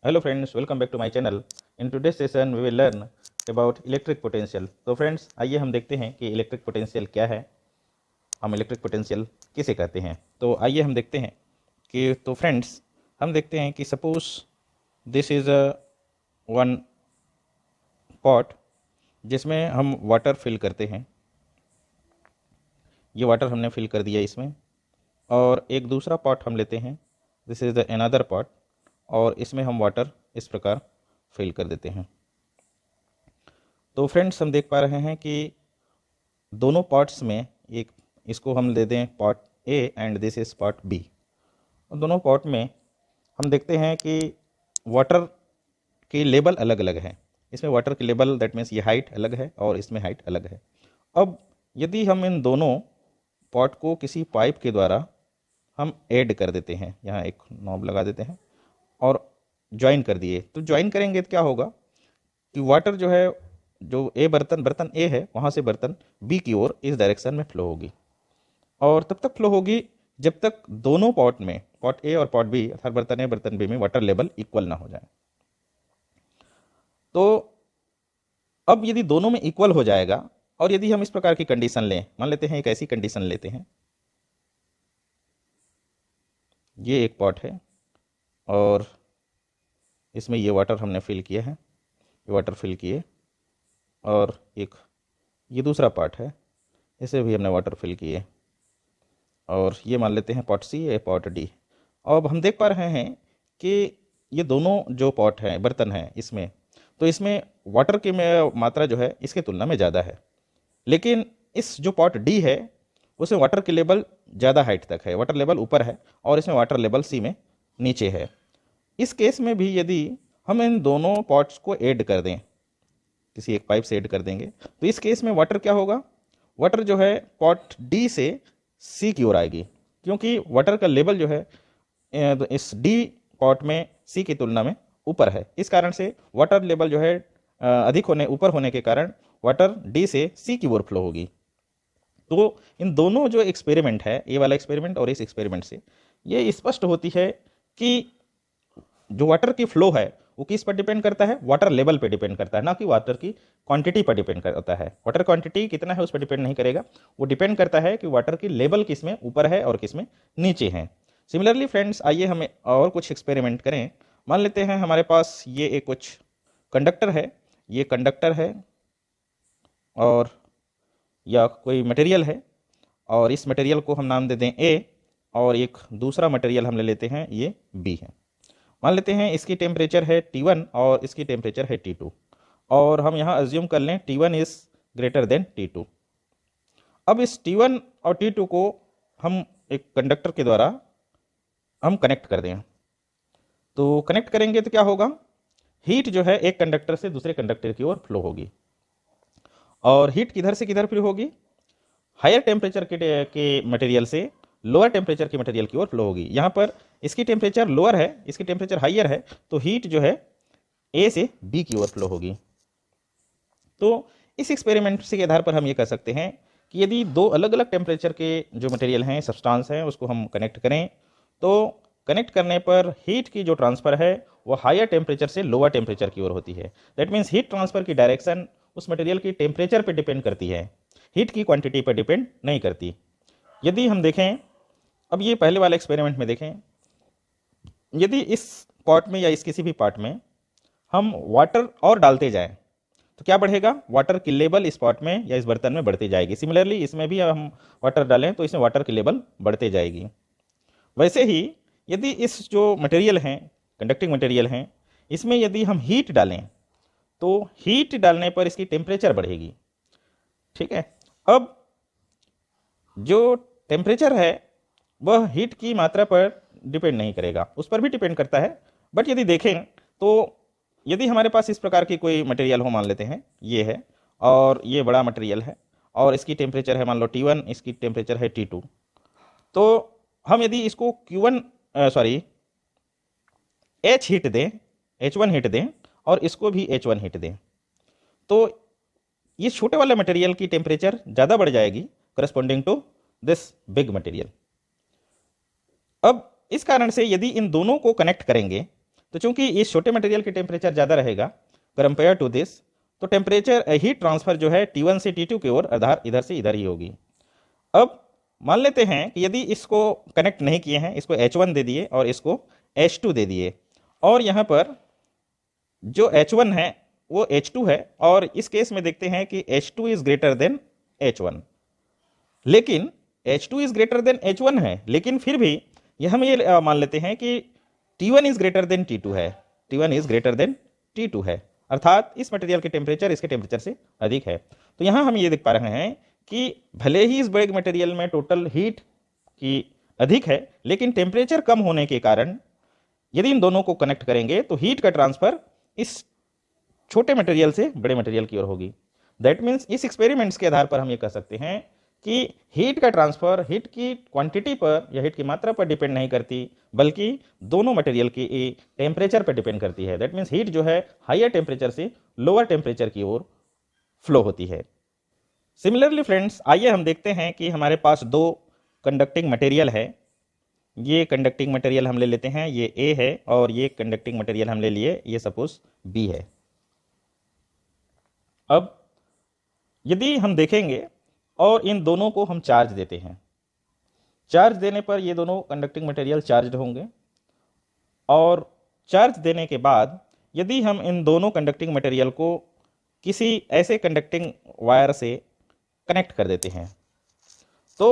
Hello friends, welcome back to my channel. In today's session we will learn about electric potential. तो friends आइए हम देखते हैं कि इलेक्ट्रिक पोटेंशियल क्या है, हम इलेक्ट्रिक पोटेंशियल किसे कहते हैं। तो आइए हम देखते हैं कि तो फ्रेंड्स हम देखते हैं कि suppose this is a one pot जिसमें हम वाटर फिल करते हैं। ये वाटर हमने फिल कर दिया इसमें, और एक दूसरा पॉट हम लेते हैं, this is the another pot, और इसमें हम वाटर इस प्रकार फिल कर देते हैं। तो फ्रेंड्स हम देख पा रहे हैं कि दोनों पॉट्स में एक इसको हम दे दें pot A and this is pot B. दोनों पॉट में हम देखते हैं कि वाटर की लेवल अलग अलग है। इसमें वाटर की लेवल दैट मीन्स ये हाइट अलग है और इसमें हाइट अलग है। अब यदि हम इन दोनों पॉट को किसी पाइप के द्वारा हम ऐड कर देते हैं, यहाँ एक नॉब लगा देते हैं और ज्वाइन कर दिए, तो ज्वाइन करेंगे तो क्या होगा कि वाटर जो है, जो बर्तन ए है, वहाँ से बर्तन बी की ओर इस डायरेक्शन में फ्लो होगी, और तब तक फ्लो होगी जब तक दोनों पॉट में, पॉट ए और पॉट बी अर्थात बर्तन ए बर्तन बी में वाटर लेवल इक्वल ना हो जाए। तो अब यदि दोनों में इक्वल हो जाएगा, और यदि हम इस प्रकार की कंडीशन लें, मान लेते हैं एक ऐसी कंडीशन लेते हैं, ये एक पॉट है और इसमें ये वाटर हमने फिल किया है, ये वाटर फिल किए, और एक ये दूसरा पार्ट है, इसे भी हमने वाटर फिल किए, और ये मान लेते हैं पॉट सी, ये पॉट डी। अब हम देख पा रहे हैं कि ये दोनों जो पॉट हैं, बर्तन हैं, इसमें तो इसमें वाटर की मात्रा जो है इसके तुलना में ज़्यादा है, लेकिन इस जो पॉट डी है उसमें वाटर की लेवल ज़्यादा हाइट तक है, वाटर लेवल ऊपर है, और इसमें वाटर लेवल सी में नीचे है। इस केस में भी यदि हम इन दोनों पॉट्स को ऐड कर दें, किसी एक पाइप से ऐड कर देंगे, तो इस केस में वाटर क्या होगा, वाटर जो है पॉट डी से सी की ओर आएगी, क्योंकि वाटर का लेवल जो है इस डी पॉट में सी की तुलना में ऊपर है। इस कारण से वाटर लेवल जो है अधिक होने, ऊपर होने के कारण वाटर डी से सी की ओर फ्लो होगी। तो इन दोनों जो एक्सपेरिमेंट है, ये वाला एक्सपेरिमेंट और इस एक्सपेरिमेंट से ये स्पष्ट होती है कि जो वाटर की फ्लो है वो किस पर डिपेंड करता है, वाटर लेवल पे डिपेंड करता है, ना कि वाटर की क्वांटिटी पर डिपेंड करता है। वाटर क्वांटिटी कितना है उस पर डिपेंड नहीं करेगा, वो डिपेंड करता है कि वाटर की लेवल किस में ऊपर है और किस में नीचे है। सिमिलरली फ्रेंड्स आइए हमें और कुछ एक्सपेरिमेंट करें। मान लेते हैं हमारे पास ये एक कुछ कंडक्टर है, ये कंडक्टर है और या कोई मटेरियल है, और इस मटेरियल को हम नाम दे दें ए, और एक दूसरा मटेरियल हम ले लेते हैं, ये बी है। मान लेते हैं इसकी टेम्परेचर है T1 और इसकी टेम्परेचर है T2, और हम यहाँ अज्यूम कर लें T1 is greater than T2। अब इस T1 और T2 को हम एक कंडक्टर के द्वारा हम कनेक्ट कर दें, तो कनेक्ट करेंगे तो क्या होगा, हीट जो है एक कंडक्टर से दूसरे कंडक्टर की ओर फ्लो होगी, और हीट किधर से किधर फ्लो होगी, हायर टेम्परेचर के मटेरियल से लोअर टेम्परेचर के मटेरियल की ओर फ्लो होगी। यहाँ पर इसकी टेम्परेचर लोअर है, इसकी टेम्परेचर हाइयर है, तो हीट जो है ए से बी की ओर फ्लो होगी। तो इस एक्सपेरिमेंट के आधार पर हम ये कह सकते हैं कि यदि दो अलग अलग टेम्परेचर के जो मटेरियल हैं, सब्सटेंस हैं, उसको हम कनेक्ट करें, तो कनेक्ट करने पर हीट की जो ट्रांसफ़र है वो हायर टेम्परेचर से लोअर टेम्परेचर की ओर होती है। दैट मीन्स हीट ट्रांसफ़र की डायरेक्शन उस मटेरियल की टेम्परेचर पर डिपेंड करती है, हीट की क्वांटिटी पर डिपेंड नहीं करती। यदि हम देखें, अब ये पहले वाले एक्सपेरिमेंट में देखें, यदि इस पॉट में या इस किसी भी पॉट में हम वाटर और डालते जाएं तो क्या बढ़ेगा, वाटर की लेवल इस पॉट में या इस बर्तन में बढ़ती जाएगी। सिमिलरली इसमें भी हम वाटर डालें तो इसमें वाटर की लेवल बढ़ते जाएगी। वैसे ही यदि इस जो मटेरियल हैं, कंडक्टिंग मटेरियल हैं, इसमें यदि हम हीट डालें तो हीट डालने पर इसकी टेम्परेचर बढ़ेगी। ठीक है, अब जो टेम्परेचर है वह हीट की मात्रा पर डिपेंड नहीं करेगा, उस पर भी डिपेंड करता है। बट यदि देखें तो यदि हमारे पास इस प्रकार की कोई मटेरियल हो, मान लेते हैं ये है और ये बड़ा मटेरियल है, और इसकी टेम्परेचर है मान लो T1, इसकी टेम्परेचर है T2, तो हम यदि इसको H हीट दें, H1 हीट दें, और इसको भी H1 हीट दें, तो ये छोटे वाले मटेरियल की टेम्परेचर ज़्यादा बढ़ जाएगी corresponding to this big material. अब इस कारण से यदि इन दोनों को कनेक्ट करेंगे तो चूंकि इस छोटे मटेरियल की टेम्परेचर ज़्यादा रहेगा कंपेयर टू दिस, तो टेम्परेचर हीट ट्रांसफर जो है T1 से T2 की ओर इधर से इधर ही होगी। अब मान लेते हैं कि यदि इसको कनेक्ट नहीं किए हैं, इसको H1 दे दिए और इसको H2 दे दिए, और यहाँ पर जो H1 है वो H2 है, और इस केस में देखते हैं कि H2 is greater than H1, लेकिन H2 is greater than H1 है, लेकिन फिर भी हम ये मान लेते हैं कि T1 is greater than T2 है, T1 is greater than T2 है, अर्थात इस मटेरियल की टेम्परेचर इसके टेम्परेचर से अधिक है। तो यहाँ हम ये देख पा रहे हैं कि भले ही इस बड़े मटेरियल में टोटल हीट की अधिक है, लेकिन टेम्परेचर कम होने के कारण यदि इन दोनों को कनेक्ट करेंगे तो हीट का ट्रांसफर इस छोटे मटेरियल से बड़े मटेरियल की ओर होगी। दैट मीन्स इस एक्सपेरिमेंट्स के आधार पर हम ये कह सकते हैं कि हीट का ट्रांसफर हीट की क्वांटिटी पर या हीट की मात्रा पर डिपेंड नहीं करती, बल्कि दोनों मटेरियल की टेम्परेचर पर डिपेंड करती है। दैट मीन्स हीट जो है हायर टेम्परेचर से लोअर टेम्परेचर की ओर फ्लो होती है। सिमिलरली फ्रेंड्स, आइए हम देखते हैं कि हमारे पास दो कंडक्टिंग मटेरियल है। ये कंडक्टिंग मटेरियल हम ले लेते हैं, ये A है, और ये कंडक्टिंग मटेरियल हम ले लिए, ये सपोज B है। अब यदि हम देखेंगे और इन दोनों को हम चार्ज देते हैं, चार्ज देने पर ये दोनों कंडक्टिंग मटेरियल चार्ज होंगे, और चार्ज देने के बाद यदि हम इन दोनों कंडक्टिंग मटेरियल को किसी ऐसे कंडक्टिंग वायर से कनेक्ट कर देते हैं, तो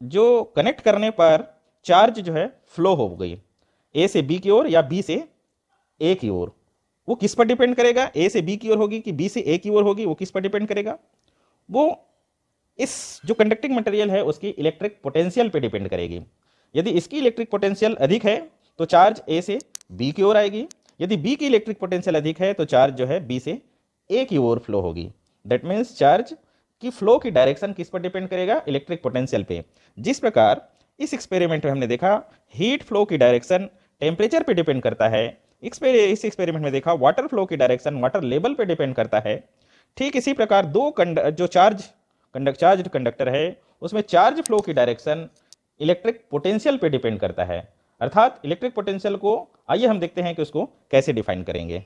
जो कनेक्ट करने पर चार्ज जो है फ्लो हो गई A से B की ओर या B से A की ओर। वो किस पर डिपेंड करेगा, A से B की ओर होगी कि B से A की ओर होगी, वो किस पर डिपेंड करेगा, वो इस जो कंडक्टिंग मटेरियल है उसकी इलेक्ट्रिक पोटेंशियल पे डिपेंड करेगी। यदि इसकी इलेक्ट्रिक पोटेंशियल अधिक है तो चार्ज A से B की ओर आएगी, यदि B की इलेक्ट्रिक पोटेंशियल अधिक है तो चार्ज जो है B से A की ओर फ्लो होगी। दैट मीन्स चार्ज की फ्लो की डायरेक्शन किस पर डिपेंड करेगा, इलेक्ट्रिक पोटेंशियल पे। जिस प्रकार इस एक्सपेरिमेंट में हमने देखा हीट फ्लो की डायरेक्शन टेम्परेचर पे डिपेंड करता है, इस एक्सपेरिमेंट में देखा वाटर फ्लो की डायरेक्शन वाटर लेवल पे डिपेंड करता है। ठीक इसी प्रकार जो चार्ज कंडक्टर है उसमें चार्ज फ्लो की डायरेक्शन इलेक्ट्रिक पोटेंशियल पे डिपेंड करता है। अर्थात इलेक्ट्रिक पोटेंशियल को आइए हम देखते हैं कि उसको कैसे डिफाइन करेंगे।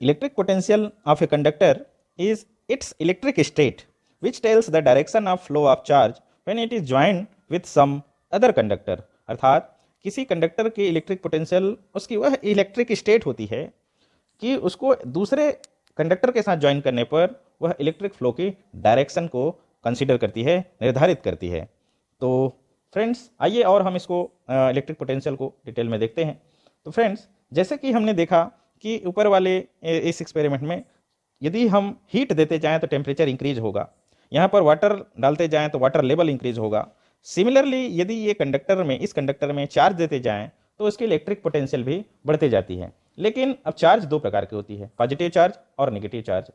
Electric potential of a conductor is its electric state which tells the direction of flow of charge when it is joined with some other conductor। अर्थात किसी कंडक्टर की इलेक्ट्रिक पोटेंशियल उसकी वह इलेक्ट्रिक स्टेट होती है कि उसको दूसरे कंडक्टर के साथ ज्वाइन करने पर वह इलेक्ट्रिक फ्लो की डायरेक्शन को कंसीडर करती है, निर्धारित करती है। तो फ्रेंड्स आइए और हम इसको इलेक्ट्रिक पोटेंशियल को डिटेल में देखते हैं। तो फ्रेंड्स, जैसे कि हमने देखा कि ऊपर वाले इस एक्सपेरिमेंट में यदि हम हीट देते जाएं तो टेम्परेचर इंक्रीज होगा, यहाँ पर वाटर डालते जाएं तो वाटर लेवल इंक्रीज होगा। सिमिलरली यदि ये इस कंडक्टर में चार्ज देते जाएं तो इसकी इलेक्ट्रिक पोटेंशियल भी बढ़ते जाती है। लेकिन अब चार्ज दो प्रकार की होती है, पॉजिटिव चार्ज और नेगेटिव चार्ज।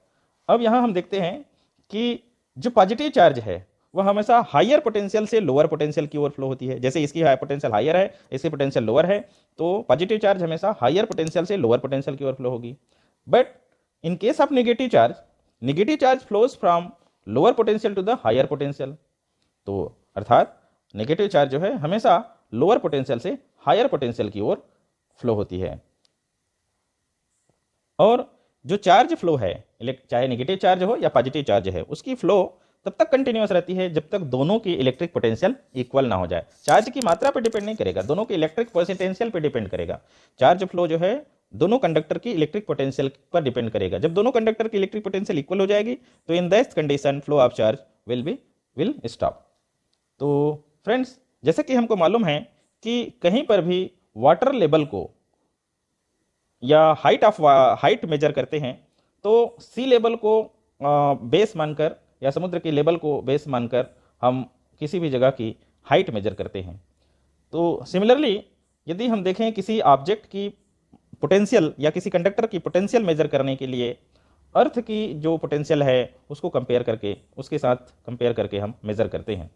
अब यहाँ हम देखते हैं कि जो पॉजिटिव चार्ज है वह हमेशा हायर पोटेंशियल से लोअर पोटेंशियल की ओर फ्लो होती है। जैसे इसकी पोटेंशियल हायर है, इसकी पोटेंशियल लोअर है, तो पॉजिटिव चार्ज हमेशा हायर पोटेंशियल से लोअर पोटेंशियल की ओर फ्लो होगी। But in case of negative charge flows from lower potential to the higher potential। तो अर्थात नेगेटिव चार्ज जो है हमेशा लोअर पोटेंशियल से हायर पोटेंशियल की ओर फ्लो होती है। और जो चार्ज फ्लो है, चाहे नेगेटिव चार्ज हो या पॉजिटिव चार्ज है, उसकी फ्लो तब तक कंटिन्यूअस रहती है जब तक दोनों की इलेक्ट्रिक पोटेंशियल इक्वल ना हो जाए। चार्ज की मात्रा पर डिपेंड नहीं करेगा, दोनों के इलेक्ट्रिक पोटेंशियल पर डिपेंड करेगा। चार्ज फ्लो जो है दोनों कंडक्टर की इलेक्ट्रिक पोटेंशियल पर डिपेंड करेगा। जब दोनों कंडक्टर की इलेक्ट्रिक पोटेंशियल इक्वल हो जाएगी तो in that condition flow of charge will stop. तो फ्रेंड्स, जैसे कि हमको मालूम है कि कहीं पर भी वाटर लेवल को या हाइट मेजर करते हैं तो सी लेवल को बेस मानकर या समुद्र के लेवल को बेस मानकर हम किसी भी जगह की हाइट मेजर करते हैं। तो सिमिलरली यदि हम देखें किसी ऑब्जेक्ट की पोटेंशियल या किसी कंडक्टर की पोटेंशियल मेजर करने के लिए अर्थ की जो पोटेंशियल है उसको उसके साथ कंपेयर करके हम मेजर करते हैं।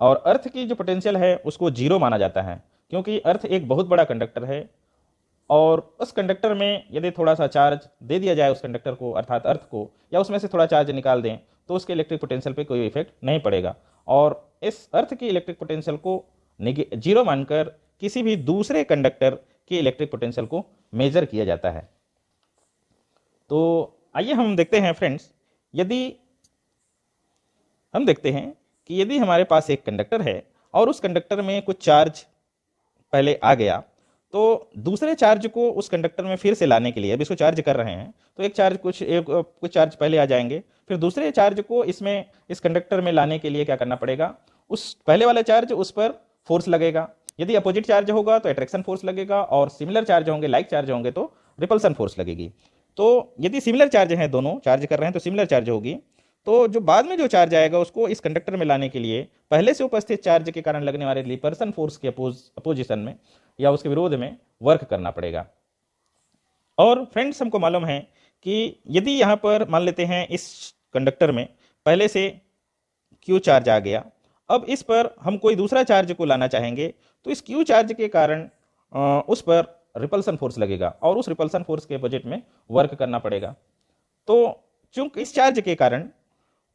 और अर्थ की जो पोटेंशियल है उसको जीरो माना जाता है, क्योंकि अर्थ एक बहुत बड़ा कंडक्टर है और उस कंडक्टर में यदि थोड़ा सा चार्ज दे दिया जाए उस कंडक्टर को अर्थात अर्थ को, या उसमें से थोड़ा चार्ज निकाल दें तो उसके इलेक्ट्रिक पोटेंशियल पे कोई इफेक्ट नहीं पड़ेगा। और इस अर्थ की इलेक्ट्रिक पोटेंशियल को जीरो मानकर किसी भी दूसरे कंडक्टर के इलेक्ट्रिक पोटेंशियल को मेजर किया जाता है। तो आइए हम देखते हैं फ्रेंड्स, यदि हम देखते हैं कि यदि हमारे पास एक कंडक्टर है और उस कंडक्टर में कुछ चार्ज पहले आ गया, तो दूसरे चार्ज को उस कंडक्टर में फिर से लाने के लिए, अब इसको चार्ज कर रहे हैं तो कुछ चार्ज पहले आ जाएंगे, फिर दूसरे चार्ज को इस कंडक्टर में लाने के लिए क्या करना पड़ेगा, उस पहले वाला चार्ज उस पर फोर्स लगेगा। यदि अपोजिट चार्ज होगा तो अट्रैक्शन फोर्स लगेगा, और सिमिलर चार्ज होंगे, लाइक चार्ज होंगे तो रिपल्सन फोर्स लगेगी। तो यदि सिमिलर चार्ज हैं, दोनों चार्ज कर रहे हैं तो सिमिलर चार्ज होगी, तो जो बाद में जो चार्ज आएगा उसको इस कंडक्टर में लाने के लिए पहले से उपस्थित चार्ज के कारण लगने वाले रिपल्सन फोर्स के अपोजिशन में या उसके विरोध में वर्क करना पड़ेगा। और फ्रेंड्स, हमको मालूम है कि यदि यहाँ पर मान लेते हैं इस कंडक्टर में पहले से क्यू चार्ज आ गया, अब इस पर हम कोई दूसरा चार्ज को लाना चाहेंगे, तो इस क्यू चार्ज के कारण उस पर रिपल्सन फोर्स लगेगा और उस रिपल्सन फोर्स के अपोजिट में वर्क करना पड़ेगा। तो चूंकि इस चार्ज के कारण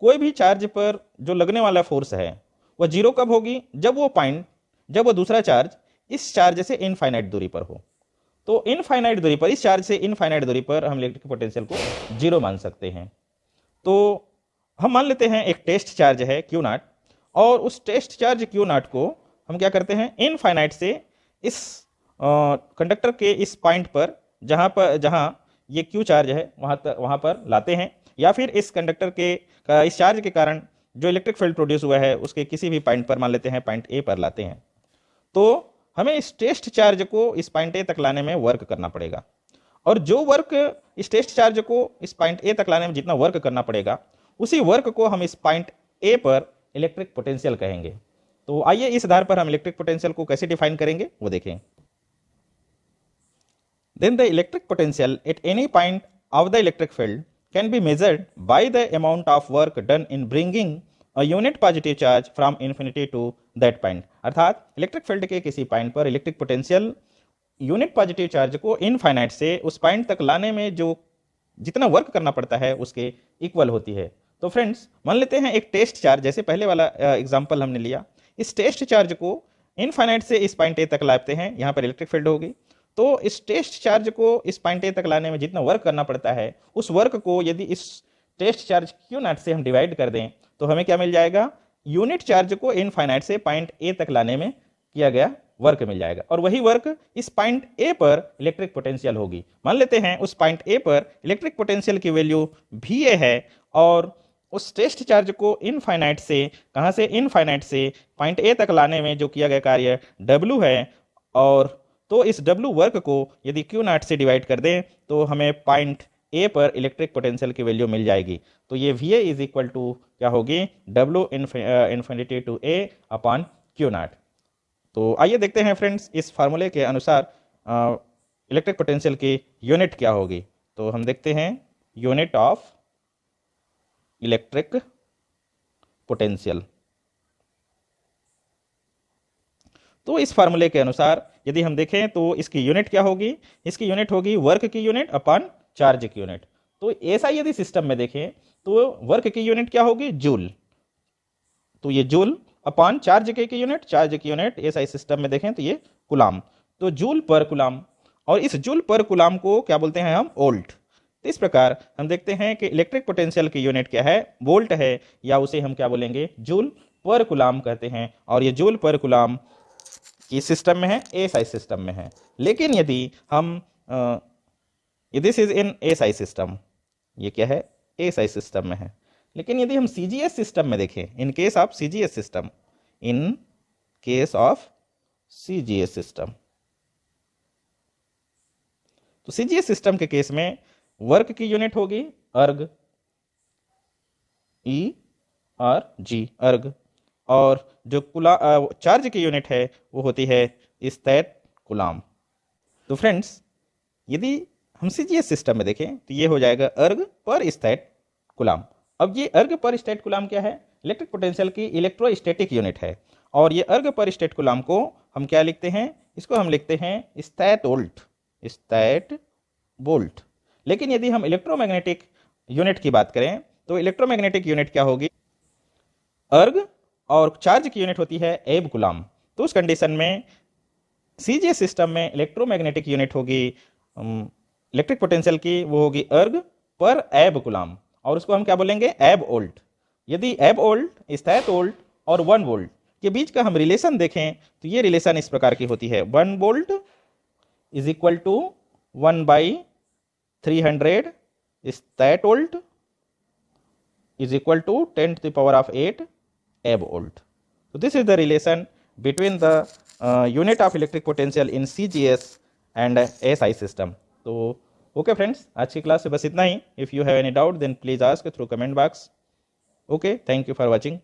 कोई भी चार्ज पर जो लगने वाला फोर्स है वह जीरो कब होगी, जब वो दूसरा चार्ज इस चार्ज से इनफाइनाइट दूरी पर हो। तो इनफाइनाइट दूरी पर, इस चार्ज से इनफाइनाइट दूरी पर हम इलेक्ट्रिक पोटेंशियल को जीरो मान सकते हैं। तो हम मान लेते हैं एक टेस्ट चार्ज है क्यू नॉट, और उस टेस्ट चार्ज क्यू नॉट को हम क्या करते हैं, इनफाइनाइट से इस कंडक्टर के इस पॉइंट पर जहां ये क्यू चार्ज है वहां पर लाते हैं, या फिर इस कंडक्टर के इस चार्ज के कारण जो इलेक्ट्रिक फील्ड प्रोड्यूस हुआ है उसके किसी भी पॉइंट पर, मान लेते हैं पॉइंट ए पर लाते हैं। तो हमें इस टेस्ट चार्ज को इस पॉइंट ए तक लाने में वर्क करना पड़ेगा, और जो वर्क इस टेस्ट चार्ज को इस पॉइंट ए तक लाने में जितना वर्क करना पड़ेगा, उसी वर्क को हम इस पॉइंट ए पर इलेक्ट्रिक पोटेंशियल कहेंगे। तो आइए इस आधार पर हम इलेक्ट्रिक पोटेंशियल को कैसे डिफाइन करेंगे वो देखें। Then the electric potential at any point of the electric field can be measured by the amount of work done in bringing a unit positive charge from infinity to that point। अर्थात electric field के किसी point पर electric potential unit positive charge को infinite से उस point तक लाने में जो जितना वर्क करना पड़ता है उसके इक्वल होती है। तो फ्रेंड्स, मान लेते हैं एक टेस्ट चार्ज, जैसे पहले वाला एग्जांपल हमने लिया, इस टेस्ट चार्ज को इनफाइनाइट से इस पॉइंट ए तक लाते हैं, यहाँ पर इलेक्ट्रिक फील्ड होगी। तो इस टेस्ट चार्ज को इस पॉइंट ए तक लाने में जितना वर्क करना पड़ता है, उस वर्क को यदि इस टेस्ट चार्ज क्यू नॉट से हम डिवाइड कर दें तो हमें क्या मिल जाएगा, यूनिट चार्ज को इनफाइनाइट से पॉइंट ए तक लाने में किया गया वर्क मिल जाएगा, और वही वर्क इस पॉइंट ए पर इलेक्ट्रिक पोटेंशियल होगी। मान लेते हैं उस पॉइंट ए पर इलेक्ट्रिक पोटेंशियल की वैल्यू VA है, और उस टेस्ट चार्ज को इनफाइनाइट से, कहां से, इनफाइनाइट से पॉइंट ए तक लाने में जो किया गया कार्य W है, और तो इस W वर्क को यदि क्यू नॉट से डिवाइड कर दें तो हमें पॉइंट ए पर इलेक्ट्रिक पोटेंशियल की वैल्यू मिल जाएगी। तो ये VA इज इक्वल टू क्या होगी, W infinity to A upon q naught. तो आइए देखते हैं फ्रेंड्स, इस फार्मूले के अनुसार इलेक्ट्रिक पोटेंशियल की यूनिट क्या होगी। तो हम देखते हैं यूनिट ऑफ इलेक्ट्रिक पोटेंशियल। तो इस फार्मूले के अनुसार यदि हम देखें तो इसकी यूनिट क्या होगी, इसकी यूनिट होगी वर्क की यूनिट अपॉन चार्ज की यूनिट। तो ऐसा यदि सिस्टम में देखें तो वर्क की यूनिट क्या होगी, जूल। तो ये जूल अपॉन चार्ज की यूनिट, चार्ज की यूनिट ऐसा सिस्टम में देखें तो ये कुलाम। तो जूल पर कुलाम, और इस जूल पर कुलाम को क्या बोलते हैं हम, वोल्ट। तो इस प्रकार हम देखते हैं कि इलेक्ट्रिक पोटेंशियल की यूनिट क्या है, वोल्ट है, या उसे हम क्या बोलेंगे, जूल पर कुलाम कहते हैं। और ये जूल पर कुलाम किस सिस्टम में है, एसआई सिस्टम में है। लेकिन यदि हम this is in SI system, ये क्या है, एसआई सिस्टम में है। लेकिन यदि हम सीजीएस सिस्टम में देखें, in case of CGS system, in case of CGS system, तो सीजीएस सिस्टम के केस में वर्क की यूनिट होगी अर्ग, ERG अर्ग, और जो चार्ज की यूनिट है वो होती है स्टैट कुलाम। तो फ्रेंड्स, यदि हम सीजीएस सिस्टम में देखें तो ये हो जाएगा अर्ग पर स्टैट कुलाम। अब ये अर्ग पर स्टैट कुलाम क्या है, इलेक्ट्रिक पोटेंशियल की इलेक्ट्रोस्टैटिक यूनिट है, और ये अर्ग पर स्टैट कुलाम को हम क्या लिखते हैं, इसको हम लिखते हैं स्टैट वोल्ट, स्टैट वोल्ट। लेकिन यदि हम इलेक्ट्रोमैग्नेटिक यूनिट की बात करें तो इलेक्ट्रोमैग्नेटिक यूनिट क्या होगी, अर्ग और चार्ज की यूनिट होती है एब कुलाम। तो उस कंडीशन में CGS सिस्टम में इलेक्ट्रोमैग्नेटिक यूनिट होगी इलेक्ट्रिक पोटेंशियल की, वो होगी अर्ग पर एब कुलाम, और उसको हम क्या बोलेंगे, एब वोल्ट। यदि एब वोल्ट, स्थायित वोल्ट और 1 वोल्ट के बीच का हम रिलेशन देखें तो ये रिलेशन इस प्रकार की होती है, 1 volt is equal to 1/300 statvolt is equal to 10 to the power of 8 ev volt. So this is the relation between the unit of electric potential in CGS and SI system. So okay friends, आज की class से बस इतना ही. If you have any doubt then please ask through comment box. Okay, thank you for watching.